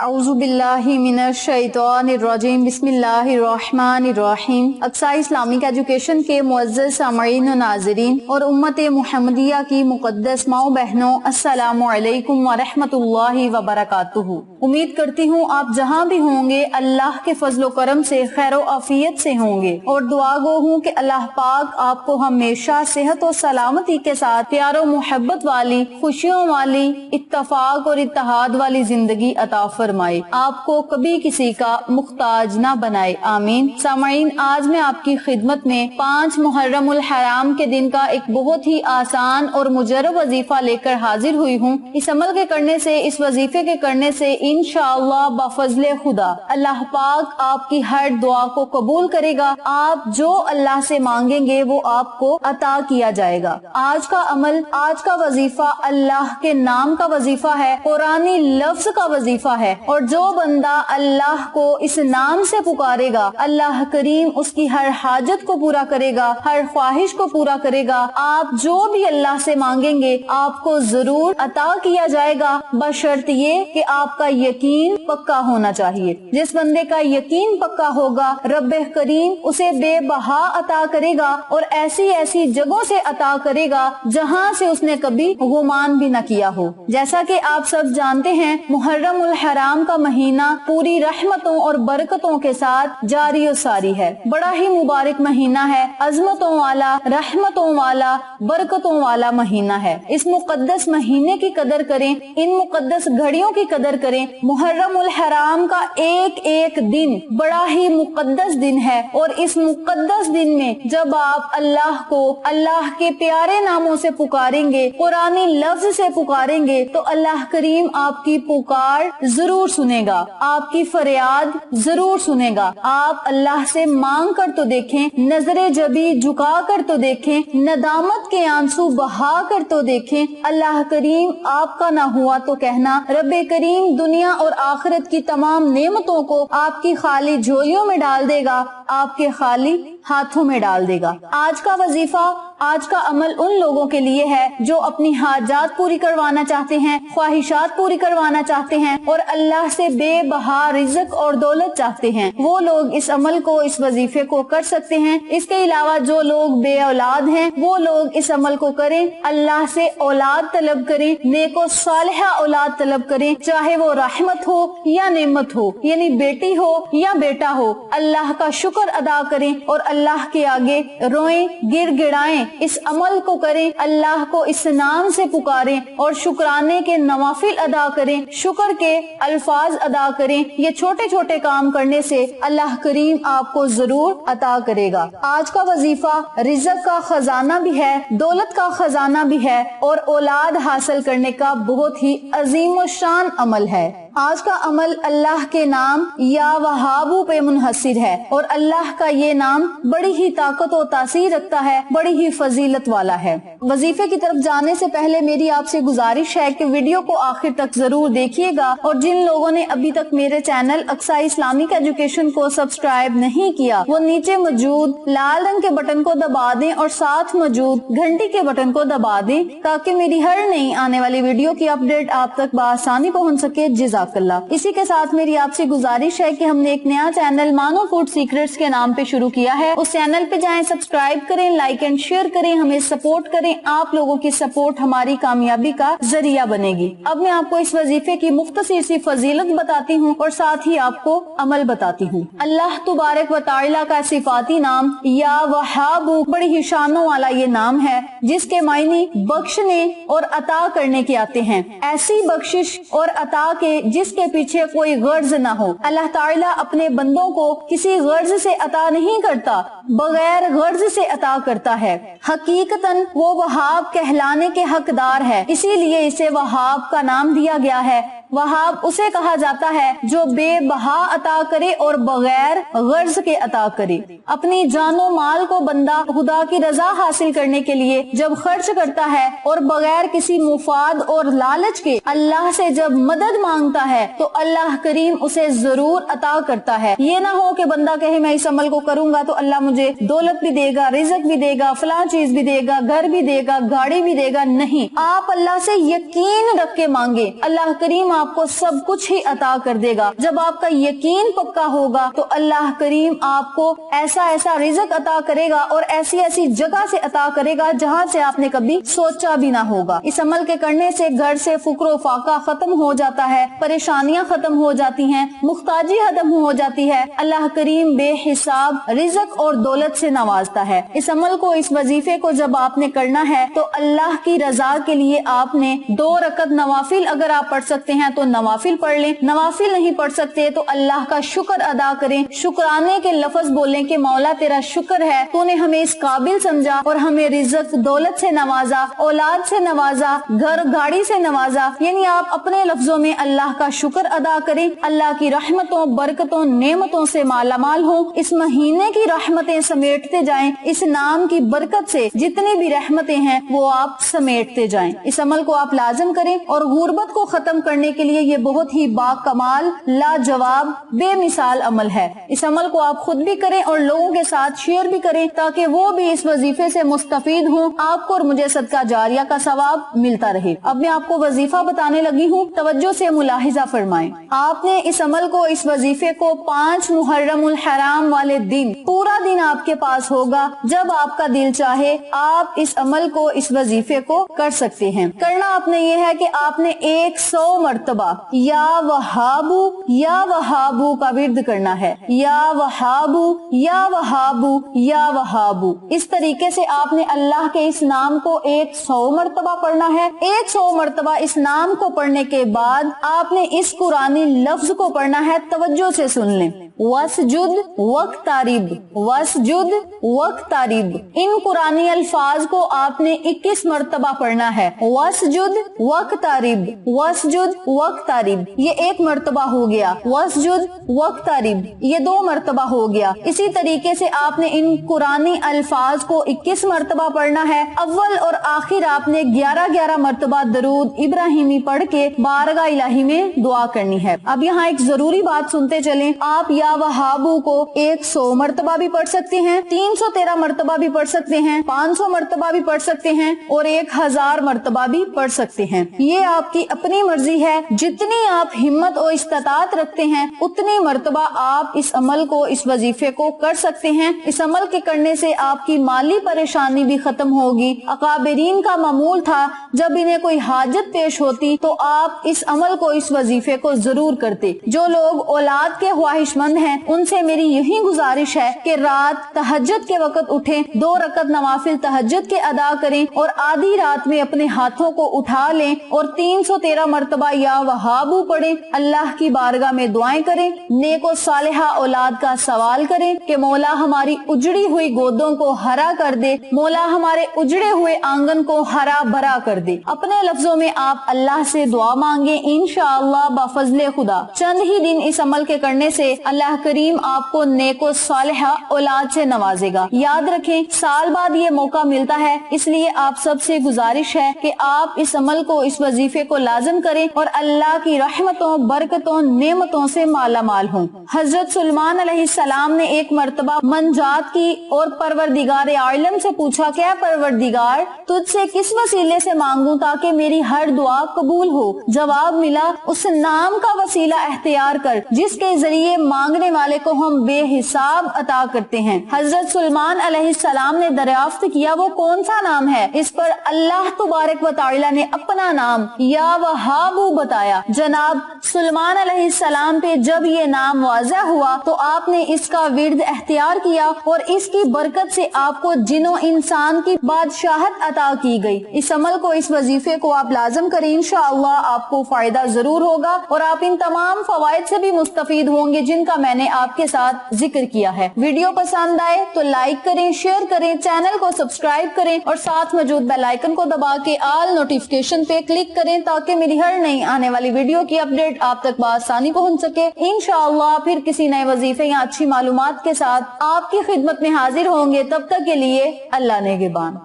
اعوذ باللہ من الشیطان الرجیم بسم اللہ الرحمن الرحیم۔ اقصی اسلامک ایجوکیشن کے معزز سامعین و ناظرین اور امت محمدیہ کی مقدس ماؤں بہنوں، السلام علیکم ورحمۃ اللہ وبرکاتہ۔ امید کرتی ہوں آپ جہاں بھی ہوں گے اللہ کے فضل و کرم سے خیر و عافیت سے ہوں گے، اور دعا گو ہوں کہ اللہ پاک آپ کو ہمیشہ صحت و سلامتی کے ساتھ پیار و محبت والی، خوشیوں والی، اتفاق اور اتحاد والی زندگی عطا فرمائے، آپ کو کبھی کسی کا محتاج نہ بنائے، آمین۔ سامعین، آج میں آپ کی خدمت میں 5 محرم الحرام کے دن کا ایک بہت ہی آسان اور مجرب وظیفہ لے کر حاضر ہوئی ہوں۔ اس عمل کے کرنے سے، اس وظیفے کے کرنے سے انشاءاللہ بفضل خدا اللہ پاک آپ کی ہر دعا کو قبول کرے گا۔ آپ جو اللہ سے مانگیں گے وہ آپ کو عطا کیا جائے گا۔ آج کا عمل، آج کا وظیفہ اللہ کے نام کا وظیفہ ہے، قرآنی لفظ کا وظیفہ ہے، اور جو بندہ اللہ کو اس نام سے پکارے گا اللہ کریم اس کی ہر حاجت کو پورا کرے گا، ہر خواہش کو پورا کرے گا۔ آپ جو بھی اللہ سے مانگیں گے آپ کو ضرور عطا کیا جائے گا، بشرط یہ کہ آپ کا یقین پکا ہونا چاہیے۔ جس بندے کا یقین پکا ہوگا رب کریم اسے بے بہا عطا کرے گا، اور ایسی ایسی جگہوں سے عطا کرے گا جہاں سے اس نے کبھی گمان بھی نہ کیا ہو۔ جیسا کہ آپ سب جانتے ہیں، محرم الحرام کا مہینہ پوری رحمتوں اور برکتوں کے ساتھ جاری و ساری ہے، بڑا ہی مبارک مہینہ ہے، عظمتوں والا، رحمتوں والا، برکتوں والا مہینہ ہے۔ اس مقدس مہینے کی قدر کریں، ان مقدس گھڑیوں کی قدر کریں۔ محرم الحرام کا ایک ایک دن بڑا ہی مقدس دن ہے، اور اس مقدس دن میں جب آپ اللہ کو اللہ کے پیارے ناموں سے پکاریں گے، قرآنی لفظ سے پکاریں گے، تو اللہ کریم آپ کی پکار ضرور سنے گا، آپ کی فریاد ضرور سنے گا۔ آپ اللہ سے مانگ کر تو دیکھیں، نظر جبی جھکا کر تو دیکھیں، ندامت کے آنسو بہا کر تو دیکھیں، اللہ کریم آپ کا نہ ہوا تو کہنا رب کریم دنیا اور آخرت کی تمام نعمتوں کو آپ کی خالی جھولیوں میں ڈال دے گا، آپ کے خالی ہاتھوں میں ڈال دے گا۔ آج کا وظیفہ، آج کا عمل ان لوگوں کے لیے ہے جو اپنی حاجات پوری کروانا چاہتے ہیں، خواہشات پوری کروانا چاہتے ہیں، اور اللہ سے بے بہا رزق اور دولت چاہتے ہیں۔ وہ لوگ اس عمل کو، اس وظیفے کو کر سکتے ہیں۔ اس کے علاوہ جو لوگ بے اولاد ہیں وہ لوگ اس عمل کو کریں، اللہ سے اولاد طلب کریں، نیک و صالحہ اولاد طلب کریں، چاہے وہ رحمت ہو یا نعمت ہو، یعنی بیٹی ہو یا بیٹا ہو۔ اللہ کا شکر ادا کریں اور اللہ کے آگے روئیں، گر گڑائیں، اس عمل کو کریں، اللہ کو اس نام سے پکاریں اور شکرانے کے نوافل ادا کریں، شکر کے الفاظ ادا کریں۔ یہ چھوٹے چھوٹے کام کرنے سے اللہ کریم آپ کو ضرور عطا کرے گا۔ آج کا وظیفہ رزق کا خزانہ بھی ہے، دولت کا خزانہ بھی ہے، اور اولاد حاصل کرنے کا بہت ہی عظیم و شان عمل ہے۔ آج کا عمل اللہ کے نام یا وہابو پہ منحصر ہے، اور اللہ کا یہ نام بڑی ہی طاقت و تاثیر رکھتا ہے، بڑی ہی فضیلت والا ہے۔ وظیفے کی طرف جانے سے پہلے میری آپ سے گزارش ہے کہ ویڈیو کو آخر تک ضرور دیکھیے گا، اور جن لوگوں نے ابھی تک میرے چینل اقصی اسلامک ایجوکیشن کو سبسکرائب نہیں کیا وہ نیچے موجود لال رنگ کے بٹن کو دبا دیں اور ساتھ موجود گھنٹی کے بٹن کو دبا دیں تاکہ میری ہر نئی آنے والی ویڈیو کی اپڈیٹ آپ تک بآسانی پہنچ سکے۔ جزاک اللہ۔ اسی کے ساتھ میری آپ سے گزارش ہے کہ ہم نے ایک نیا چینل مانو فوڈ سیکرٹس کے نام پہ شروع کیا ہے، اس چینل پہ جائیں، سبسکرائب کریں، لائک اینڈ شیئر کریں، ہمیں سپورٹ کریں۔ آپ لوگوں کی سپورٹ ہماری کامیابی کا ذریعہ بنے گی۔ اب میں آپ کو اس وظیفے کی مختصر سی فضیلت بتاتی ہوں اور ساتھ ہی آپ کو عمل بتاتی ہوں۔ اللہ تبارک و تعالیٰ کا صفاتی نام یا وہاب بڑی ہی شانوں والا یہ نام ہے، جس کے معنی بخشنے اور عطا کرنے کے آتے ہیں۔ ایسی بخشش اور عطا کے جس کے پیچھے کوئی غرض نہ ہو۔ اللہ تعالیٰ اپنے بندوں کو کسی غرض سے عطا نہیں کرتا، بغیر غرض سے عطا کرتا ہے۔ حقیقتاً وہ وہاب کہلانے کے حقدار ہے، اسی لیے اسے وہاب کا نام دیا گیا ہے۔ وہاب اسے کہا جاتا ہے جو بے بہا عطا کرے اور بغیر غرض کے عطا کرے۔ اپنی جان و مال کو بندہ خدا کی رضا حاصل کرنے کے لیے جب خرچ کرتا ہے اور بغیر کسی مفاد اور لالچ کے اللہ سے جب مدد مانگتا ہے تو اللہ کریم اسے ضرور عطا کرتا ہے۔ یہ نہ ہو کہ بندہ کہے میں اس عمل کو کروں گا تو اللہ مجھے دولت بھی دے گا، رزق بھی دے گا، فلاں چیز بھی دے گا، گھر بھی دے گا، گاڑی بھی دے گا۔ نہیں، آپ اللہ سے یقین رکھ کے مانگے، اللہ کریم آپ کو سب کچھ ہی عطا کر دے گا۔ جب آپ کا یقین پکا ہوگا تو اللہ کریم آپ کو ایسا ایسا رزق عطا کرے گا اور ایسی ایسی جگہ سے عطا کرے گا جہاں سے آپ نے کبھی سوچا بھی نہ ہوگا۔ اس عمل کے کرنے سے گھر سے فقر و فاقہ ختم ہو جاتا ہے، پریشانیاں ختم ہو جاتی ہیں، محتاجی ختم ہو جاتی ہے، اللہ کریم بے حساب رزق اور دولت سے نوازتا ہے۔ اس عمل کو، اس وظیفے کو جب آپ نے کرنا ہے تو اللہ کی رضا کے لیے آپ نے 2 رکعت نوافل اگر آپ پڑھ سکتے ہیں تو نوافل پڑھ لیں، نوافل نہیں پڑھ سکتے تو اللہ کا شکر ادا کریں، شکرانے کے لفظ بولیں کہ مولا تیرا شکر ہے، تو نے ہمیں اس قابل سمجھا اور ہمیں رزق دولت سے نوازا، اولاد سے نوازا، گھر گاڑی سے نوازا۔ یعنی آپ اپنے لفظوں میں اللہ کا شکر ادا کریں، اللہ کی رحمتوں، برکتوں، نعمتوں سے مالا مال ہوں، اس مہینے کی رحمتیں سمیٹتے جائیں، اس نام کی برکت سے جتنی بھی رحمتیں ہیں وہ آپ سمیٹتے جائیں۔ اس عمل کو آپ لازم کریں اور غربت کو ختم کرنے کے لیے یہ بہت ہی با کمال، لاجواب، بے مثال عمل ہے۔ اس عمل کو آپ خود بھی کریں اور لوگوں کے ساتھ شیئر بھی کریں تاکہ وہ بھی اس وظیفے سے مستفید ہوں، آپ کو اور مجھے صدقہ جاریہ کا ثواب ملتا رہے۔ اب میں آپ کو وظیفہ بتانے لگی ہوں، توجہ سے ملاحظہ فرمائیں۔ آپ نے اس عمل کو، اس وظیفے کو 5 محرم الحرام والے دن، پورا دن آپ کے پاس ہوگا، جب آپ کا دل چاہے آپ اس عمل کو، اس وظیفے کو کر سکتے ہیں۔ کرنا آپ نے یہ ہے کہ آپ نے 100 مرتبہ یا وہابو یا وہابو کا ورد کرنا ہے، یا وہابو یا وہابو یا وہابو۔ اس طریقے سے آپ نے اللہ کے اس نام کو 100 مرتبہ پڑھنا ہے۔ 100 مرتبہ اس نام کو پڑھنے کے بعد آپ نے اس قرآنی لفظ کو پڑھنا ہے، توجہ سے سن لیں، وَاسْجُدْ وَاقْتَرِبْ، وَاسْجُدْ وَاقْتَرِبْ۔ ان قرآنی الفاظ کو آپ نے 21 مرتبہ پڑھنا ہے، وَاسْجُدْ وَاقْتَرِبْ، وَاسْجُدْ وَاقْتَرِبْ، یہ 1 مرتبہ ہو گیا، وَاسْجُدْ وَاقْتَرِبْ یہ 2 مرتبہ ہو گیا۔ اسی طریقے سے آپ نے ان قرآنی الفاظ کو 21 مرتبہ پڑھنا ہے۔ اول اور آخر آپ نے 11 مرتبہ درود ابراہیمی پڑھ کے بارگاہ الہی میں دعا کرنی ہے۔ اب یہاں ایک ضروری بات سنتے چلیں، آپ یا وہابو کو 100 مرتبہ بھی پڑھ سکتے ہیں، 313 مرتبہ بھی پڑھ سکتے ہیں، 500 مرتبہ بھی پڑھ سکتے ہیں اور 1000 مرتبہ بھی پڑھ سکتے ہیں۔ یہ آپ کی اپنی مرضی ہے، جتنی آپ ہمت اور استطاعت رکھتے ہیں اتنی مرتبہ آپ اس عمل کو، اس وظیفے کو کر سکتے ہیں۔ اس عمل کے کرنے سے آپ کی مالی پریشانی بھی ختم ہوگی۔ اکابرین کا معمول تھا جب انہیں کوئی حاجت پیش ہوتی تو آپ اس عمل کو، اس وظیفے کو ضرور کرتے۔ جو لوگ اولاد کے خواہش مند ہیں ان سے میری یہی گزارش ہے کہ رات تہجد کے وقت اٹھیں، 2 رکعت نوافل تہجد کے ادا کریں اور آدھی رات میں اپنے ہاتھوں کو اٹھا لیں اور 313 مرتبہ یا وہابو پڑھیں، اللہ کی بارگاہ میں دعائیں کریں، نیک و صالحہ اولاد کا سوال کریں کہ مولا ہماری اجڑی ہوئی گودوں کو ہرا کر دے، مولا ہمارے اجڑے ہوئے آنگن کو ہرا بھرا کر دے۔ اپنے لفظوں میں آپ اللہ سے دعا مانگیں، انشاءاللہ بفضل خدا چند ہی دن اس عمل کے کرنے سے اللہ کریم آپ کو نیک و صالحہ اولاد سے نوازے گا۔ یاد رکھیں سال بعد یہ موقع ملتا ہے، اس لیے آپ سب سے گزارش ہے کہ آپ اس عمل کو، اس وظیفے کو لازم کریں اور اللہ کی رحمتوں، برکتوں، نعمتوں سے مالا مال ہوں۔ حضرت سلیمان علیہ السلام نے ایک مرتبہ منجات کی اور پروردگار عالم سے پوچھا کہ اے پروردگار تجھ سے کس وسیلے سے مانگوں تاکہ میری ہر دعا قبول ہو؟ جواب ملا اس نام کا وسیلہ اختیار کر جس کے ذریعے مانگنے والے کو ہم بے حساب عطا کرتے ہیں۔ حضرت سلیمان علیہ السلام نے دریافت کیا وہ کون سا نام ہے؟ اس پر اللہ تبارک و تعالی نے اپنا نام یا وہابو بتایا۔ جناب سلیمان علیہ السلام پہ جب یہ نام واضح ہوا تو آپ نے اس کا ورد اختیار کیا اور اس کی برکت سے آپ کو جن و انسان کی بادشاہت عطا کی گئی۔ اس عمل کو، اس وظیفے کو آپ لازم کریں، انشاءاللہ آپ کو فائدہ ضرور ہوگا اور آپ ان تمام فوائد سے بھی مستفید ہوں گے جن کا میں نے آپ کے ساتھ ذکر کیا ہے۔ ویڈیو پسند آئے تو لائک کریں، شیئر کریں، چینل کو سبسکرائب کریں اور ساتھ موجود بیل آئیکن کو دبا کے آل نوٹیفیکیشن پہ کلک کریں تاکہ میری ہر نئی آنے والی ویڈیو کی اپڈیٹ آپ تک بآسانی پہنچ سکے۔ انشاءاللہ پھر کسی نئے وظیفے یا اچھی معلومات کے ساتھ آپ کی خدمت میں حاضر ہوں گے، تب تک کے لیے اللہ نگہبان۔